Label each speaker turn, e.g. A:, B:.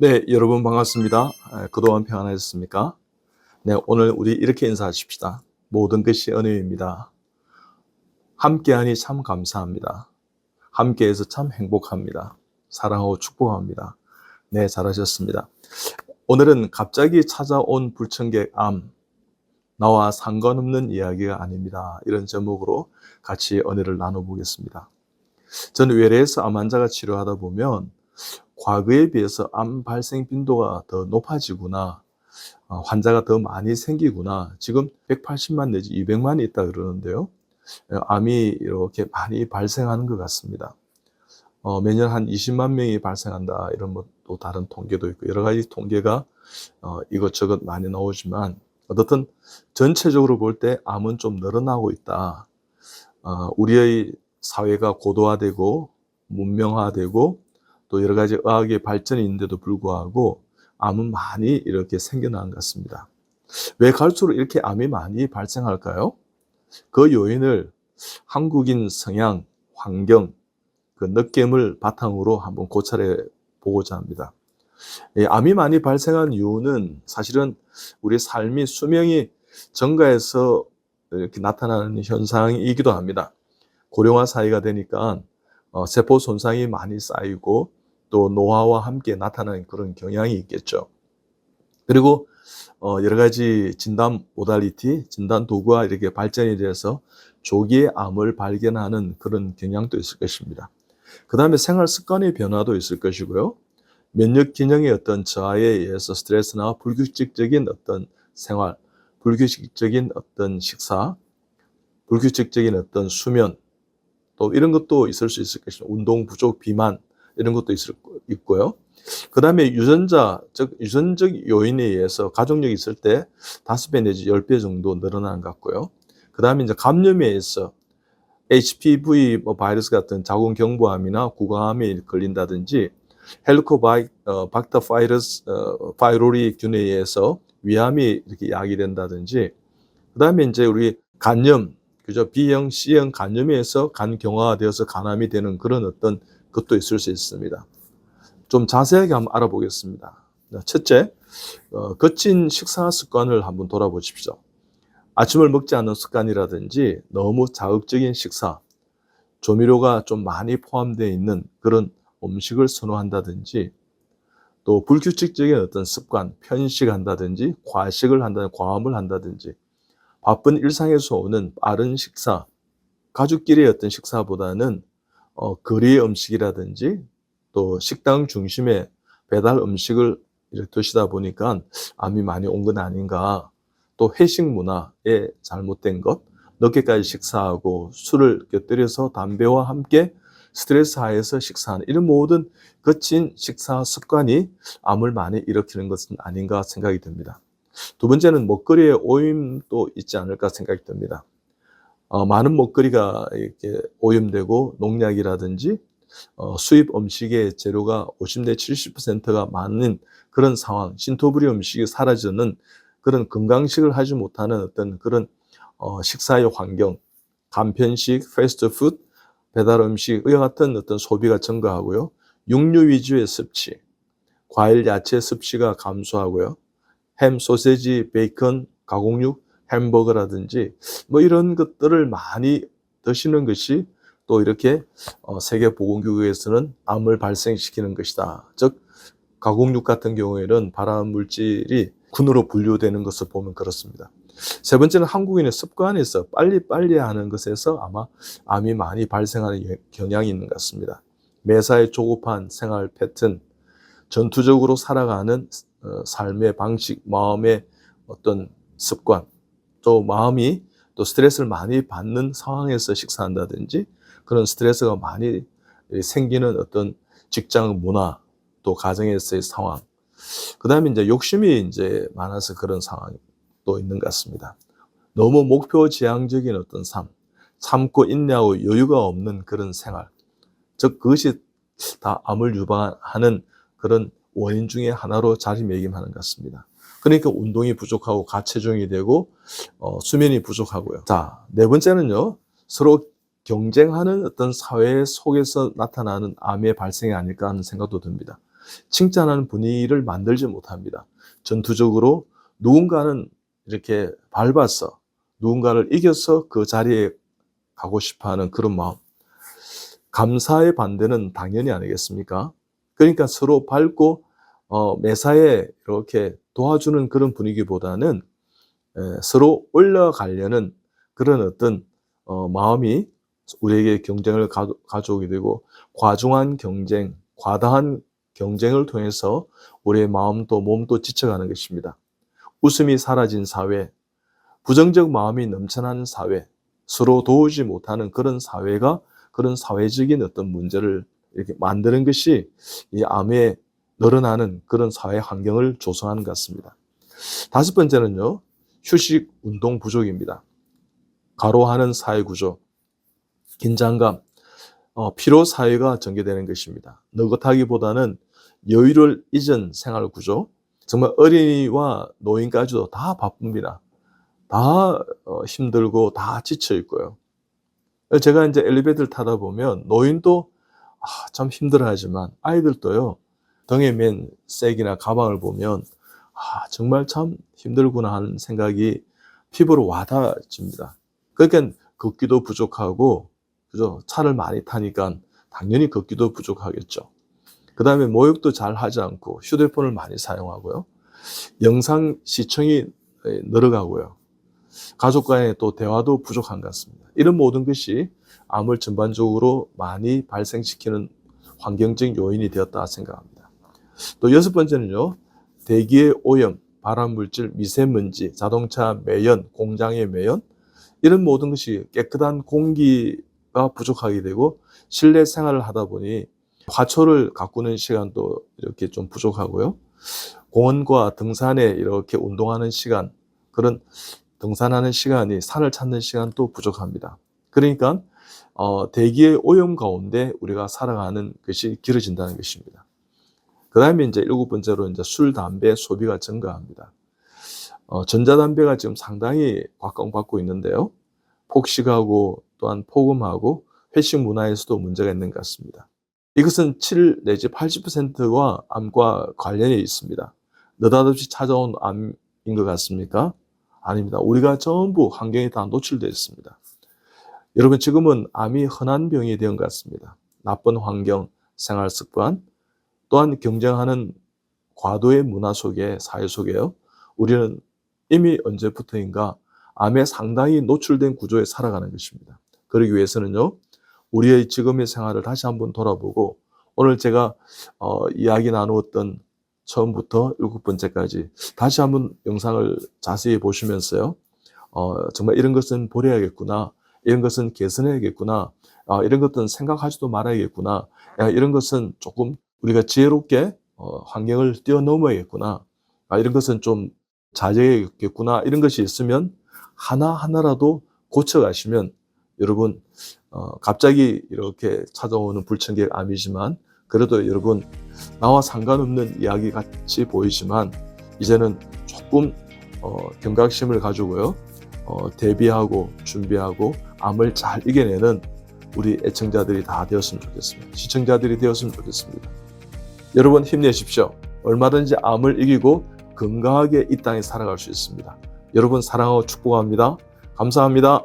A: 네, 여러분 반갑습니다. 그동안 평안하셨습니까? 네, 오늘 우리 이렇게 인사하십시다. 모든 것이 은혜입니다. 함께하니 참 감사합니다. 함께해서 참 행복합니다. 사랑하고 축복합니다. 네, 잘하셨습니다. 오늘은 갑자기 찾아온 불청객 암, 나와 상관없는 이야기가 아닙니다. 이런 제목으로 같이 은혜를 나눠보겠습니다. 저는 외래에서 암 환자가 치료하다 보면 과거에 비해서 암 발생 빈도가 더 높아지구나, 환자가 더 많이 생기구나. 지금 180만 내지 200만이 있다 그러는데요. 암이 이렇게 많이 발생하는 것 같습니다. 매년 한 20만 명이 발생한다, 이런 또 다른 통계도 있고 여러 가지 통계가 이것저것 많이 나오지만, 어떻든 전체적으로 볼 때 암은 좀 늘어나고 있다. 우리의 사회가 고도화되고 문명화되고 또 여러 가지 의학의 발전이 있는데도 불구하고 암은 많이 이렇게 생겨난 것 같습니다. 왜 갈수록 이렇게 암이 많이 발생할까요? 그 요인을 한국인 성향, 환경, 그 느낌을 바탕으로 한번 고찰해 보고자 합니다. 암이 많이 발생한 이유는 사실은 우리 삶이 수명이 증가해서 이렇게 나타나는 현상이기도 합니다. 고령화 사회가 되니까 세포 손상이 많이 쌓이고 또 노화와 함께 나타나는 그런 경향이 있겠죠. 그리고 여러 가지 진단 모달리티, 진단 도구가 이렇게 발전이 돼서 조기에 암을 발견하는 그런 경향도 있을 것입니다. 그 다음에 생활 습관의 변화도 있을 것이고요. 면역 기능의 어떤 저하에 의해서 스트레스나 불규칙적인 어떤 생활, 불규칙적인 어떤 식사, 불규칙적인 어떤 수면, 또 이런 것도 있을 수 있을 것입니다. 운동 부족, 비만, 이런 것도 있고요. 그 다음에 유전자, 즉 유전적 요인에 의해서 가족력이 있을 때 5배 내지 10배 정도 늘어나는 것 같고요. 그 다음에 이제 감염에 의해서 HPV 바이러스 같은 자궁경부암이나 구강암에 걸린다든지, 헬리코박터 바이러리 균에 의해서 위암이 이렇게 야기된다든지, 그 다음에 이제 우리 간염, 그죠? B형, C형 간염에 의해서 간 경화되어서 간암이 되는 그런 어떤 것도 있을 수 있습니다. 좀 자세하게 한번 알아보겠습니다. 첫째, 거친 식사 습관을 한번 돌아보십시오. 아침을 먹지 않는 습관이라든지 너무 자극적인 식사, 조미료가 좀 많이 포함되어 있는 그런 음식을 선호한다든지, 또 불규칙적인 어떤 습관, 편식한다든지, 과식을 한다든지, 과음을 한다든지, 바쁜 일상에서 오는 빠른 식사, 가족끼리의 어떤 식사보다는 거리 음식이라든지 또 식당 중심의 배달 음식을 이렇게 드시다 보니까 암이 많이 온 건 아닌가. 또 회식 문화의 잘못된 것, 늦게까지 식사하고 술을 곁들여서 담배와 함께 스트레스 하에서 식사하는 이런 모든 거친 식사 습관이 암을 많이 일으키는 것은 아닌가 생각이 듭니다. 두 번째는 먹거리의 오염도 있지 않을까 생각이 듭니다. 많은 먹거리가 이렇게 오염되고 농약이라든지 수입 음식의 재료가 50 내 70%가 많은 그런 상황, 신토부리 음식이 사라지는 그런 건강식을 하지 못하는 어떤 그런 식사의 환경, 간편식, 패스트푸드, 배달 음식, 이와 같은 어떤 소비가 증가하고요. 육류 위주의 섭취, 과일, 야채 섭취가 감소하고요. 햄, 소세지, 베이컨, 가공육, 햄버거라든지 이런 것들을 많이 드시는 것이 또 이렇게 세계보건기구에서는 암을 발생시키는 것이다. 즉 가공육 같은 경우에는 발암 물질이 군으로 분류되는 것을 보면 그렇습니다. 세 번째는 한국인의 습관에서 빨리빨리 하는 것에서 아마 암이 많이 발생하는 경향이 있는 것 같습니다. 매사에 조급한 생활 패턴, 전투적으로 살아가는 삶의 방식, 마음의 어떤 습관, 또 마음이 또 스트레스를 많이 받는 상황에서 식사한다든지, 그런 스트레스가 많이 생기는 어떤 직장 문화, 또 가정에서의 상황, 그 다음에 이제 욕심이 이제 많아서 그런 상황이 또 있는 것 같습니다. 너무 목표 지향적인 어떤 삶, 참고 인내하고 여유가 없는 그런 생활, 즉 그것이 다 암을 유발하는 그런 원인 중에 하나로 자리매김하는 것 같습니다. 그러니까 운동이 부족하고 과체중이 되고 수면이 부족하고요. 자, 네 번째는요, 서로 경쟁하는 어떤 사회 속에서 나타나는 암의 발생이 아닐까 하는 생각도 듭니다. 칭찬하는 분위기를 만들지 못합니다. 전투적으로 누군가는 이렇게 밟아서 누군가를 이겨서 그 자리에 가고 싶어하는 그런 마음. 감사의 반대는 당연히 아니겠습니까? 그러니까 서로 밟고 매사에 이렇게 도와주는 그런 분위기보다는 서로 올라가려는 그런 어떤 마음이 우리에게 경쟁을 가져오게 되고, 과중한 경쟁, 과다한 경쟁을 통해서 우리의 마음도 몸도 지쳐가는 것입니다. 웃음이 사라진 사회, 부정적 마음이 넘쳐나는 사회, 서로 도우지 못하는 그런 사회가, 그런 사회적인 어떤 문제를 이렇게 만드는 것이 이 암에 늘어나는 그런 사회 환경을 조성하는 것 같습니다. 다섯 번째는요, 휴식, 운동 부족입니다. 과로하는 사회 구조, 긴장감, 피로 사회가 전개되는 것입니다. 느긋하기보다는 여유를 잊은 생활 구조, 정말 어린이와 노인까지도 다 바쁩니다. 다 힘들고 다 지쳐 있고요. 제가 이제 엘리베이터를 타다 보면 노인도 참 힘들어하지만 아이들도요, 등에 맨 색이나 가방을 보면 정말 참 힘들구나 하는 생각이 피부로 와닿아집니다. 그러니까 걷기도 부족하고, 그죠? 차를 많이 타니까 당연히 걷기도 부족하겠죠. 그 다음에 목욕도 잘 하지 않고 휴대폰을 많이 사용하고요. 영상 시청이 늘어가고요. 가족 간의 또 대화도 부족한 것 같습니다. 이런 모든 것이 암을 전반적으로 많이 발생시키는 환경적 요인이 되었다 생각합니다. 또 여섯 번째는요, 대기의 오염, 발암물질, 미세먼지, 자동차 매연, 공장의 매연, 이런 모든 것이 깨끗한 공기가 부족하게 되고, 실내 생활을 하다 보니 화초를 가꾸는 시간도 이렇게 좀 부족하고요. 공원과 등산에 이렇게 운동하는 시간, 그런 등산하는 시간이, 산을 찾는 시간도 부족합니다. 그러니까 대기의 오염 가운데 우리가 살아가는 것이 길어진다는 것입니다. 그 다음에 이제 일곱 번째로 이제 술, 담배 소비가 증가합니다. 전자담배가 지금 상당히 곽광받고 있는데요. 폭식하고 또한 폭음하고 회식 문화에서도 문제가 있는 것 같습니다. 이것은 7 내지 80%가 암과 관련이 있습니다. 느닷없이 찾아온 암인 것 같습니까? 아닙니다. 우리가 전부 환경에 다 노출되어 있습니다. 여러분, 지금은 암이 흔한 병이 된 것 같습니다. 나쁜 환경, 생활 습관, 또한 경쟁하는 과도의 문화 속에, 사회 속에요, 우리는 이미 언제부터인가 암에 상당히 노출된 구조에 살아가는 것입니다. 그러기 위해서는요, 우리의 지금의 생활을 다시 한번 돌아보고, 오늘 제가 이야기 나누었던 처음부터 일곱 번째까지 다시 한번 영상을 자세히 보시면서요, 정말 이런 것은 버려야겠구나, 이런 것은 개선해야겠구나, 이런 것들은 생각하지도 말아야겠구나, 이런 것은 조금 우리가 지혜롭게 환경을 뛰어넘어야겠구나, 이런 것은 좀 자제해야겠구나, 이런 것이 있으면 하나하나라도 고쳐가시면, 여러분, 갑자기 이렇게 찾아오는 불청객 암이지만, 그래도 여러분, 나와 상관없는 이야기 같이 보이지만 이제는 조금 경각심을 가지고요, 대비하고 준비하고 암을 잘 이겨내는 우리 애청자들이 다 되었으면 좋겠습니다. 시청자들이 되었으면 좋겠습니다. 여러분, 힘내십시오. 얼마든지 암을 이기고 건강하게 이 땅에 살아갈 수 있습니다. 여러분, 사랑하고 축복합니다. 감사합니다.